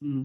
Hmm.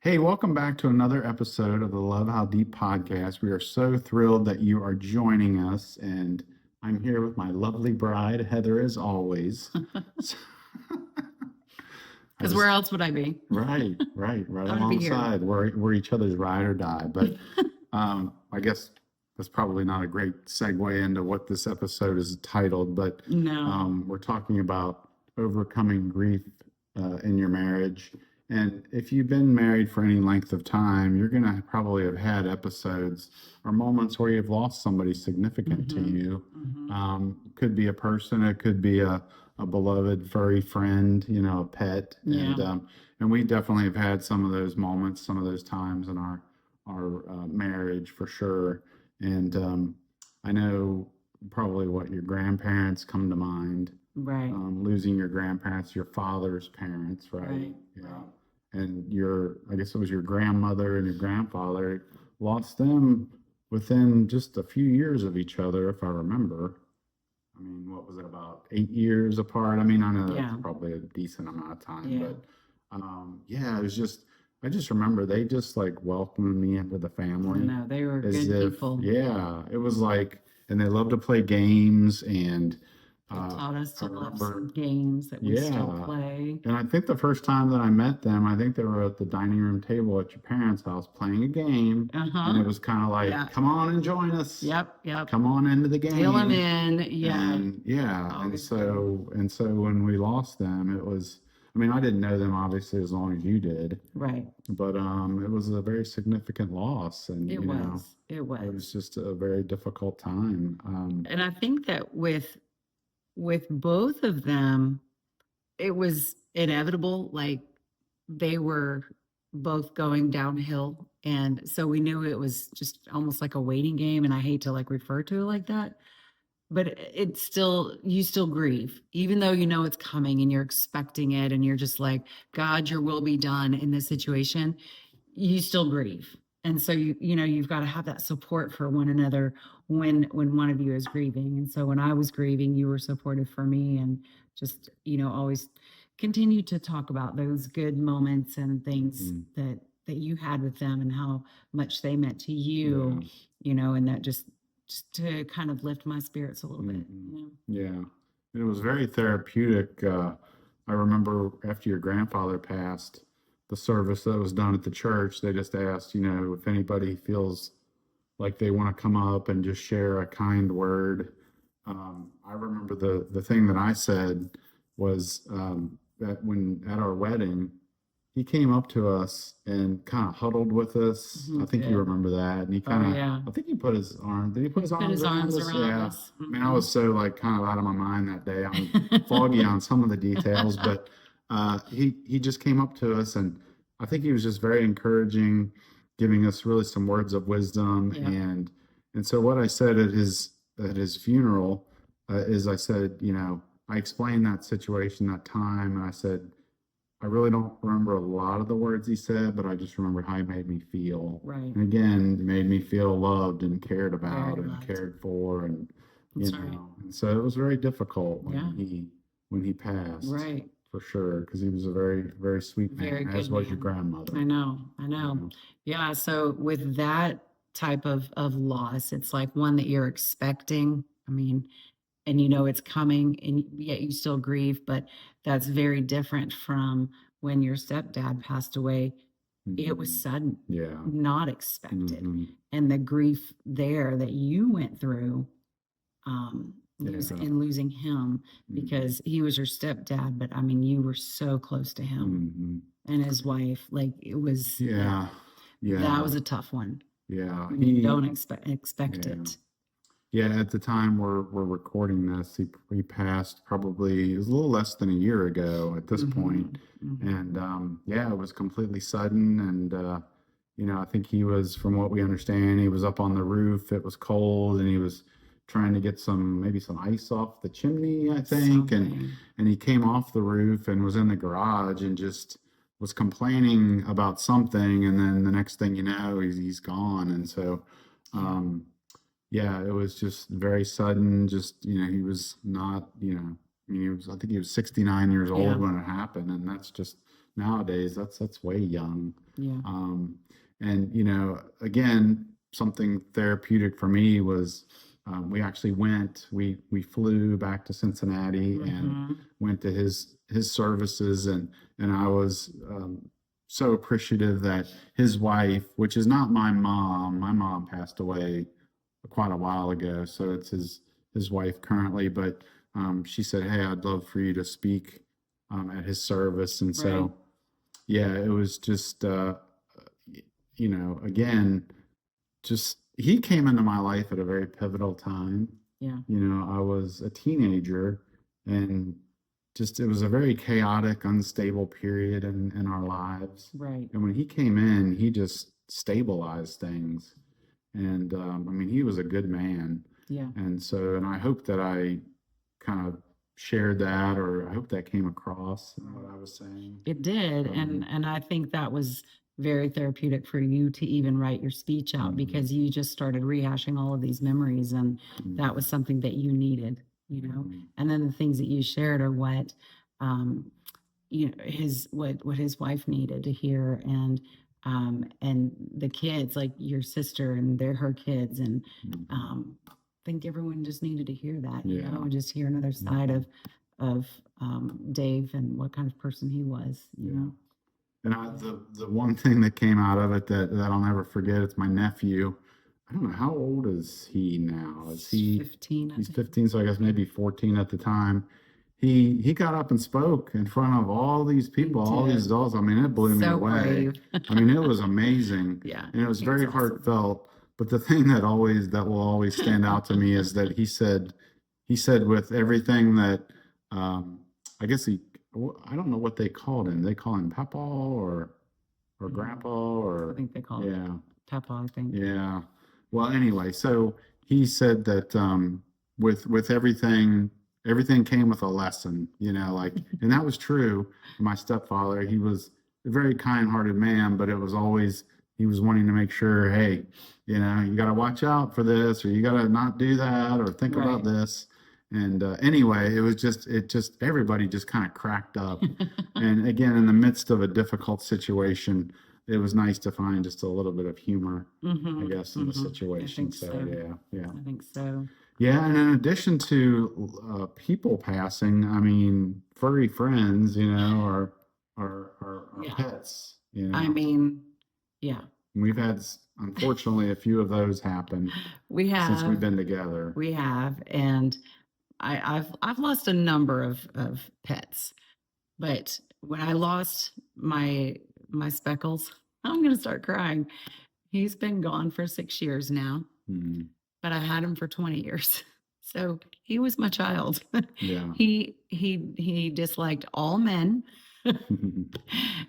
Hey, welcome back to another episode of the Love How Deep podcast. We are so thrilled that you are joining us, and I'm here with my lovely bride, Heather, as always. So- I Because where just else would I be? right I'm gonna be here. alongside. We're each other's ride or die. But I guess that's probably not a great segue into what this episode is titled. But No. we're talking about overcoming grief in your marriage. And if you've been married for any length of time, you're going to probably have had episodes or moments where you've lost somebody significant to Hmm. you. Hmm. Could be a person, it could be a beloved furry friend, a pet, Yeah. and we definitely have had some of those moments, some of those times in our marriage for sure. And I know probably what your grandparents come to mind. Right. Losing your grandparents, your father's parents, right? Right. Yeah. Right. And I guess it was your grandmother and your grandfather lost them within just a few years of each other, if I remember. I mean, what was it, about 8 years apart? I mean, I know that's Yeah. probably a decent amount of time, Yeah. but yeah, I just remember they just like welcomed me into the I family know. They were as good if, people. yeah, it was like, and they love to play games. And They taught us I to love some remember, games that we still yeah. play. And I think the first time that I met them, I think they were at the dining room table at your parents' house playing a game. And Uh-huh. it was kind of like, Yeah. come on and join us. Yep. Yep. Come on into the Deal them game. in. Yeah. And yeah, Always good. and so when we lost them, it was, I mean, I didn't know them obviously as long as you did, Right. but it was a very significant loss. And, It was. It it was was. just a very difficult time. And I think that with both of them, it was inevitable. Like they were both going downhill. And so we knew it was just almost like a waiting game. And I hate to like refer to it like that, but it's still, you still grieve, even though you know it's coming and you're expecting it. And you're just like, God, your will be done in this situation. You still grieve. And so you've got to have that support for one another when one of you is grieving. And so when I was grieving, you were supportive for me and just, always continue to talk about those good moments and things mm, that you had with them and how much they meant to yeah. you, and that just to kind of lift my spirits a little bit, Hmm. Yeah. And it was very therapeutic. I remember after your grandfather passed, the service that was done at the church, they just asked, if anybody feels like they want to come up and just share a kind word. I remember the thing that I said was that when at our wedding, he came up to us and kind of huddled with us. I Mhm, think you good. remember that. And he Oh kind of, yeah. I think he put his arm, did he put his Put arms his around arms us? around Yeah. us. I mean, I was so like kind of out of my mind that day. I'm foggy on some of the details, but he just came up to us, and I think he was just very encouraging, giving us really some words of wisdom. Yeah. And so what I said at his funeral is I said, I explained that situation, that time, and I said, I really don't remember a lot of the words he said, but I just remember how he made me feel. Right. And again, it made me feel loved and cared Very about and loved. cared for, and That's right. and so it was very difficult Yeah. when he passed, Right. for sure, because he was a very, very sweet Very man, as good was your man. grandmother. I know. I You know. know. Yeah. So with that type of loss, it's like one that you're expecting. I mean, and it's coming and yet you still grieve, but that's very different from when your stepdad passed away. It was Mhm. sudden, Yeah. not expected. Hmm. And the grief there that you went through, Yeah. losing him, Hmm. because he was your stepdad, but I mean, you were so close to him Hmm. and his wife. Like it was, yeah, Yeah. that Yeah. was a tough one Yeah. when you don't expect Yeah. it. Yeah, at the time we're recording this, he passed probably, it was a little less than a year ago at this Hmm. point. Hmm. And yeah, it was completely sudden. And I think he was, from what we understand, he was up on the roof. It was cold, and he was trying to get maybe some ice off the chimney, I think. Something. And he came off the roof and was in the garage and just was complaining about something. And then the next thing you know, he's gone. And so. Yeah. Um, yeah, it was just very sudden. Just, he was not, I mean, I think he was 69 years Yeah. old when it happened. And that's just nowadays. That's way young. Yeah. Um, and again, something therapeutic for me was we actually we flew back to Cincinnati and Hmm. went to his services, and I was so appreciative that his wife, which is not my mom passed away quite a while ago, so it's his wife currently, but she said, "Hey, I'd love for you to speak at his service," and Right. so yeah, it was just again, just he came into my life at a very pivotal time. Yeah. I was a teenager, and just it was a very chaotic, unstable period in our lives. Right. And when he came in, he just stabilized things. And I mean, he was a good man. Yeah. And I hope that I kind of shared that, or I hope that came across in what I was saying. It did, and I think that was very therapeutic for you to even write your speech out, because you just started rehashing all of these memories, and that was something that you needed, you know. And then the things that you shared are what um his what his wife needed to hear, and the kids, like your sister and they're her kids, and I think everyone just needed to hear that, and just hear another side of Dave and what kind of person he was, you know. And the one thing that came out of it that I'll never forget, it's my nephew. I don't know, how old is he now? Is he 15, I he's think. 15, so I guess maybe 14 at the time. He got up and spoke in front of all these people, all these adults. I mean, it blew me So away. brave. I mean, it was amazing. Yeah, And it was he very was awesome. heartfelt. But the thing that will always stand out to me is that he said with everything that I guess I don't know what they called him. They call him Papa or Grandpa, I or think they call it yeah, Papa, I think. yeah. Well, anyway, so he said that with everything came with a lesson, like, and that was true. My stepfather, he was a very kind-hearted man, but it was always he was wanting to make sure, hey, you got to watch out for this, or you got to not do that, or think about Right. this. And anyway, it just everybody just kind of cracked up. And again, in the midst of a difficult situation, it was nice to find just a little bit of humor, I guess, in the I situation. think So so. yeah. I think so. Yeah, and in addition to people passing, I mean, furry friends, are Yeah. pets. I mean, yeah, We've had, unfortunately, a few of those happen we since we've have, been together. and I've lost a number of pets, but when I lost my Speckles, I'm gonna start crying. He's been gone for 6 years now, Mhm. but I had him for 20 years. So he was my child. Yeah. He disliked all men.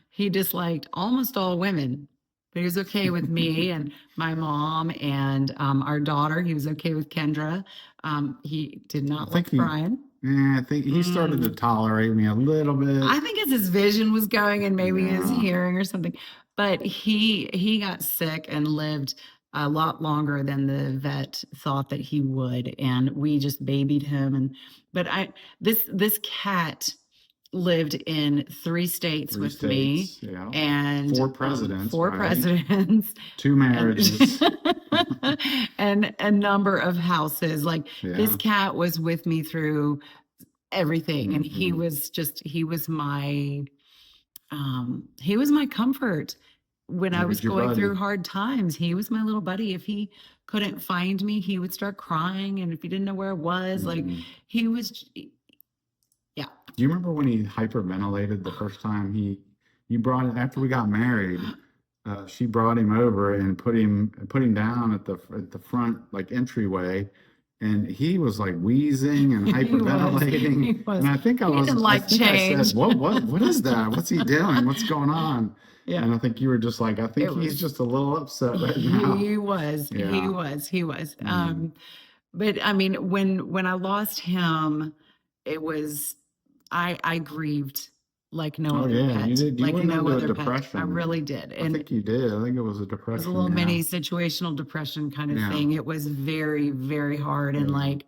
He disliked almost all women, but he was okay with me and my mom and our daughter. He was okay with Kendra. He did I not think like Brian. I think he started to tolerate me a little bit. I think as his vision was going and maybe his Yeah. hearing or something, but he got sick and lived a lot longer than the vet thought that he would, and we just babied him. And but this cat lived in 3 states Three with me, states, yeah. and 4 presidents, 4 presidents, 2 marriages. and a number of houses. Like this Yeah. cat was with me through everything, and he Mhm. was just he was my comfort when He I was was your going through buddy. hard times. He was my little buddy. If he couldn't find me, he would start crying, and if he didn't know where it was, like Mhm. he was, yeah. Do you remember when he hyperventilated the first time you brought it after we got married? She brought him over and put him down at the front, like, entryway, and he was like wheezing and He was. hyperventilating. He was. And I think He didn't I like think I said, change. what is that? What's he doing? What's going on? Yeah. And I think you were just like, I think It he's was. just a little upset right now. He was. He Yeah. was. He was. Mm. But I mean, when I lost him, it was I grieved like no Oh other yeah, you pet, did. You like went no into a other pet. I depression. really did. I And think you did. I think it was a it was a depression. little Yeah. mini situational depression kind of Yeah. thing. It was very, very hard. And Yeah. like,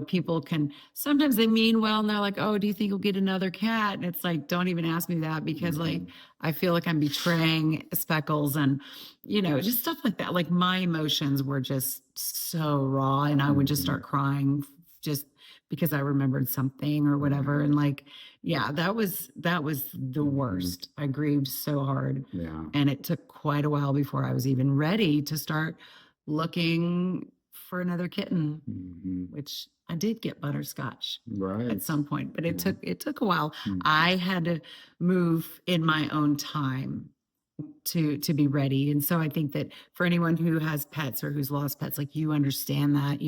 people can sometimes they mean well and they're like, oh, do you think you'll get another cat? And it's like, don't even ask me that because like I feel like I'm betraying Speckles and just stuff like that. Like my emotions were just so raw and I would just start crying just because I remembered something or whatever. And like, yeah, that was the worst. I grieved so hard. Yeah. And it took quite a while before I was even ready to start looking for another kitten, which I did get Butterscotch Right. at some point, but it took a while. I had to move in my own time to be ready. And so I think that for anyone who has pets or who's lost pets, like you understand that,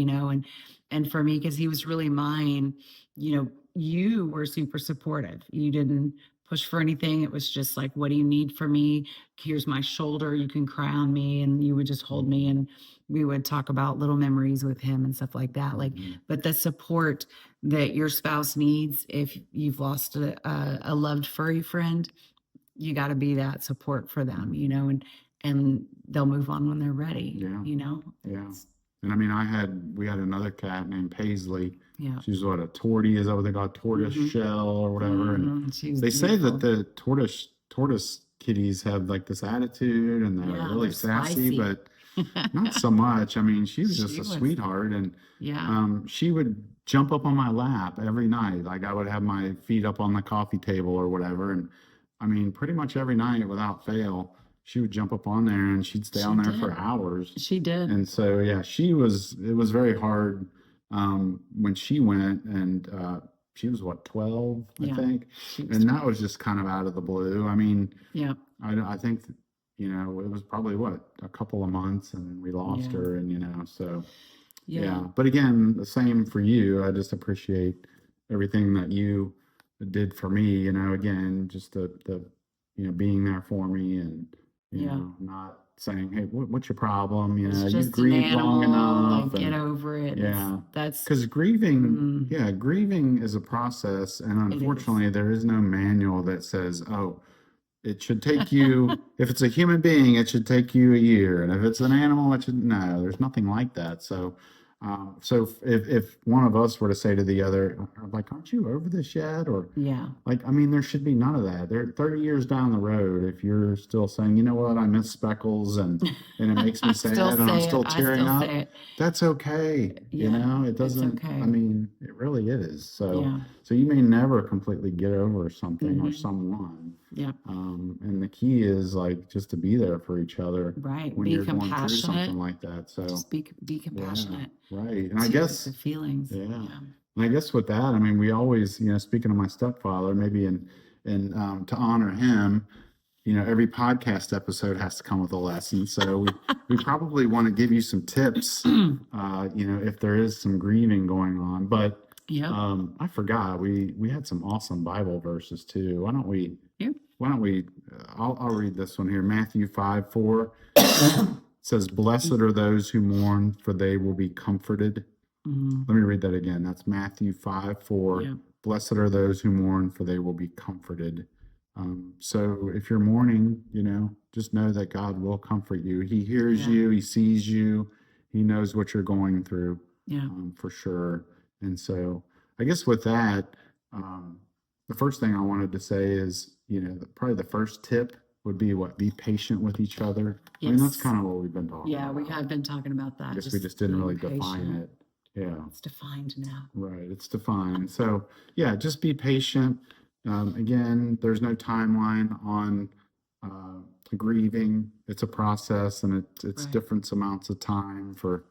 and for me, because he was really mine, you were super supportive. You didn't push for anything. It was just like, what do you need from me? Here's my shoulder. You can cry on me. And you would just hold me and we would talk about little memories with him and stuff like that. Like, but the support that your spouse needs if you've lost a loved furry friend, you got to be that support for them, and they'll move on when they're ready. Yeah. Yeah. And I mean, we had another cat named Paisley. Yeah. She's what, a tortie? Is that what they call it? Tortoise shell or whatever? And they say that the tortoise kitties have like this attitude and they're really sassy, spicy. but not so much. I mean, she was just a sweetheart, and she would jump up on my lap every night. Like I would have my feet up on the coffee table or whatever, and I mean, pretty much every night without fail, she would jump up on there and she'd stay on there for hours. She did. And so, yeah, it was very hard when she went, and she was what, 12, I think. And that was just kind of out of the blue. I mean, I think, it was probably what, a couple of months and we lost her, and, so, yeah. But again, the same for you. I just appreciate everything that you did for me, again, just the being there for me and, not saying, hey, what's your problem? You grieved long enough. Get over it. Yeah. That's because grieving, grieving is a process. And unfortunately, there is no manual that says, oh, it should take you, if it's a human being, it should take you a year. And if it's an animal, no, there's nothing like that. So, if one of us were to say to the other, like, aren't you over this yet? Or like, I mean, there should be none of that. They're 30 years down the road. If you're still saying, you know what, I miss Speckles and it makes me sad and I'm still tearing up, that's okay. It doesn't, I mean, it really is. So you may never completely get over something or someone. Yeah. And the key is like just to be there for each other. Right. When you're going through something like that. So just be compassionate. Right. And I guess the feelings. Yeah. And I guess with that, I mean, we always, speaking of my stepfather, maybe to honor him, every podcast episode has to come with a lesson. So we probably want to give you some tips, if there is some grieving going on. But I forgot we had some awesome Bible verses too. Why don't we? I'll read this one here. Matthew 5:4 says, "Blessed are those who mourn, for they will be comforted." Let me read that again. That's Matthew 5:4. Blessed are those who mourn, for they will be comforted. So if you're mourning, just know that God will comfort you. He hears you. He sees you. He knows what you're going through. For sure. And so I guess with that, the first thing I wanted to say is, probably the first tip would be be patient with each other. Yes. I mean, that's kind of what we've been talking about. Yeah, we have been talking about that. I guess we just didn't really define it. Yeah. It's defined now. Right. It's defined. So just be patient. Again, there's no timeline on grieving. It's a process, and it's different amounts of time for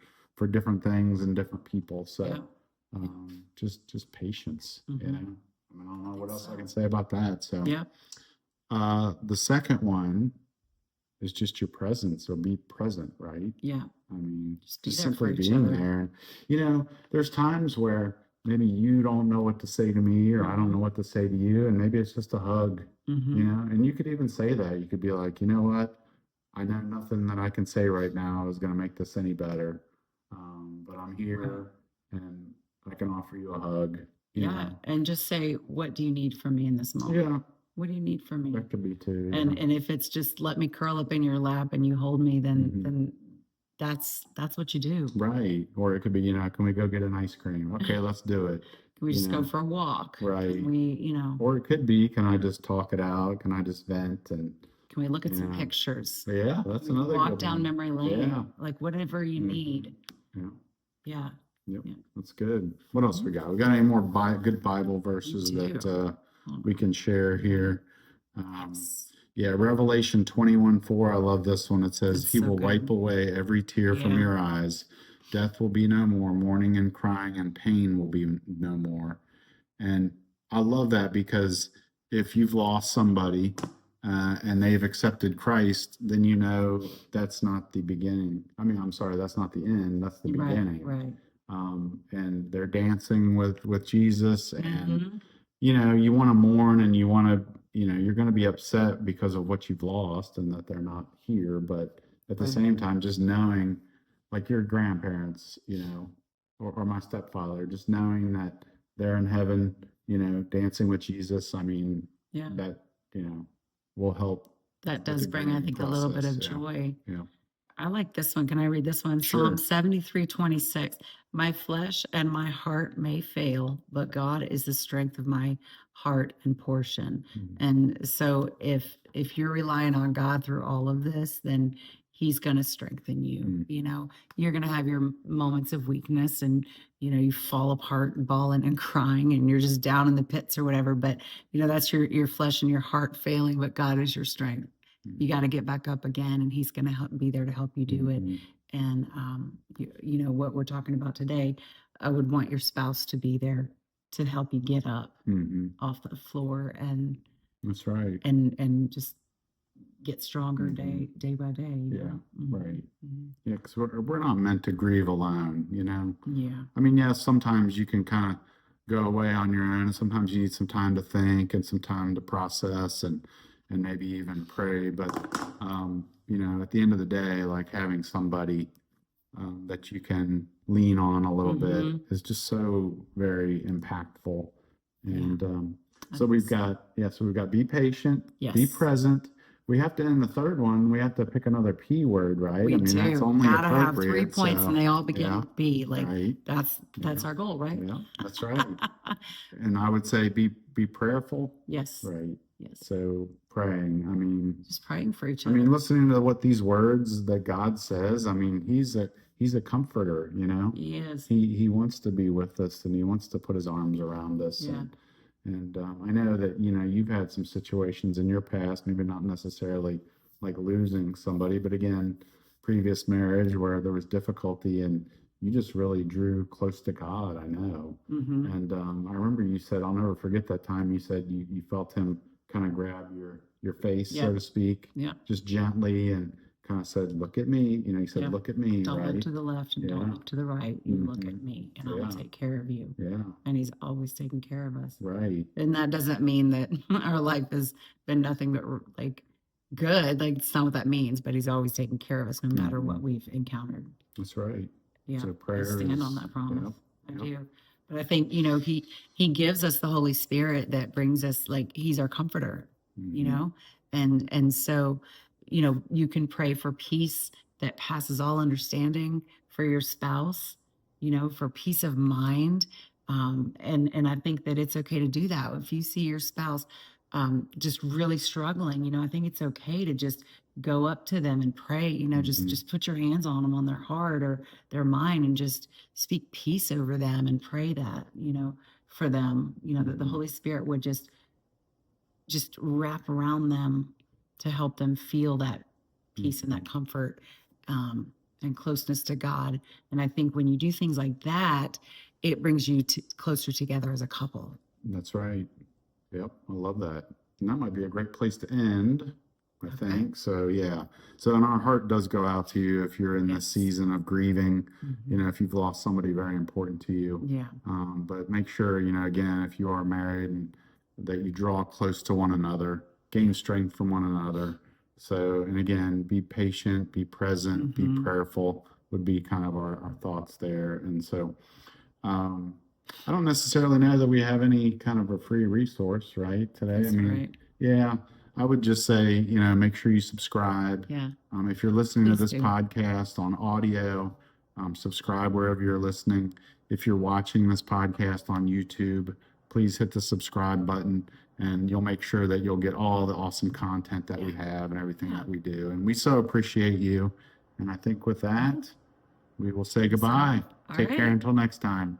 different things and different people. So just patience. I mean, I don't know what else I can say about that. So the second one is just your presence, or be present, right? Yeah. I mean, just simply being there. There's times where maybe you don't know what to say to me, or I don't know what to say to you, and maybe it's just a hug, and you could even say that. You could be like, you know what? I know nothing that I can say right now is going to make this any better, but I'm here and I can offer you a hug. You know? And just say, what do you need from me in this moment? Yeah. What do you need from me? That could be too. And if it's just let me curl up in your lap and you hold me, then that's what you do. Right. Or it could be, can we go get an ice cream? Okay, let's do it. Can we You just go know, for a walk? right. Can we, you know, Or it could be, can I just talk it out? Can I just vent? And, can we look at you some know, pictures? yeah, that's We can another walk good down one. memory Yeah. lane, like whatever you need. Yeah. Yeah. Yep. Yeah. That's good. What else we got? We got any more good Bible verses We that do. we can share here? Yes. Yeah, Revelation 21:4. I love this one. It says, It's He so will wipe good. away every tear from Yeah. your eyes. Death will be no more. Mourning and crying and pain will be no more. And I love that because if you've lost somebody and they've accepted Christ, then that's not the beginning. I mean, I'm sorry, that's not the end. That's the Right. beginning. Right. And they're dancing with Jesus, and Mhm. you want to mourn, and you want to, you're going to be upset because of what you've lost and that they're not here. But at the Right. same time, just knowing, like your grandparents, or my stepfather, just knowing that they're in heaven, dancing with Jesus. I mean, Yeah. that, will help That with the does bring, I grieving think, a little bit process. of Yeah. joy. Yeah. I like this one. Can I read this one? Sure. Psalm 73:26. My flesh and my heart may fail, but God is the strength of my heart and portion. And so if you're relying on God through all of this, then he's going to strengthen you. You're going to have your moments of weakness, and you fall apart and bawling and crying, and you're just down in the pits or whatever, but that's your flesh and your heart failing, but God is your strength. You got to get back up again, and he's going to be there to help you do it. And what we're talking about today, I would want your spouse to be there to help you get up off the floor, and That's right. and just get stronger day by day. Yeah. Right. Yeah, because we're not meant to grieve alone. Yeah. I mean, yeah, sometimes you can kind of go away on your own, and sometimes you need some time to think and some time to process, and maybe even pray. But at the end of the day, like having somebody that you can lean on a little bit is just so very impactful. And so we've got be patient, be Yes. present. We have to end the third one. We have to pick another P word, right? We I mean, that's do. only Gotta have 3 appropriate. points, So, and they all begin yeah, with B. Like right. that's our goal, right? Yeah, that's right. And I would say be prayerful. Yes. Right. Yes. So praying. I mean, Just praying for each I other. mean, listening to what these words that God says. I mean, He's a comforter. He is. He wants to be with us, and He wants to put His arms around us. Yeah. And I know that you've had some situations in your past, maybe not necessarily like losing somebody, but again, previous marriage where there was difficulty, and you just really drew close to God. I know. And I remember you said, I'll never forget that time you said you felt Him kind of grab your face, so to speak, just gently, and kind of said, "Look at me." He said, "Look at me." Don't right? look to the left and don't look to the right. You look at me, and I will take care of you. Yeah. And he's always taking care of us. Right. And that doesn't mean that our life has been nothing but like good. Like it's not what that means, but he's always taking care of us no matter what we've encountered. That's right. Yeah. So I stand prayers. on that promise. I Yep. do. But I think, he gives us the Holy Spirit that brings us, like, he's our comforter, and so, you can pray for peace that passes all understanding for your spouse, for peace of mind. And I think that it's okay to do that. If you see your spouse just really struggling, I think it's okay to just go up to them and pray, just put your hands on them, on their heart or their mind, and just speak peace over them and pray that, for them, that the Holy Spirit would just wrap around them to help them feel that peace and that comfort, and closeness to God. And I think when you do things like that, it brings you closer together as a couple. That's right. Yep. I love that. And that might be a great place to end, I think. So, yeah. So, and our heart does go out to you if you're in this season of grieving, if you've lost somebody very important to you. Yeah. But make sure, again, if you are married, and that you draw close to one another, gain strength from one another. So, and again, be patient, be present, be prayerful would be kind of our thoughts there. And so, I don't necessarily know that we have any kind of a free resource, right, today. That's right. Yeah. I would just say, make sure you subscribe. Yeah, If you're listening to please this do. podcast on audio, subscribe wherever you're listening. If you're watching this podcast on YouTube, please hit the subscribe button and you'll make sure that you'll get all the awesome content that we Yeah. have and everything Yeah. that we do. And we so appreciate you. And I think with that, we will say So, goodbye. all Take care right. until next time.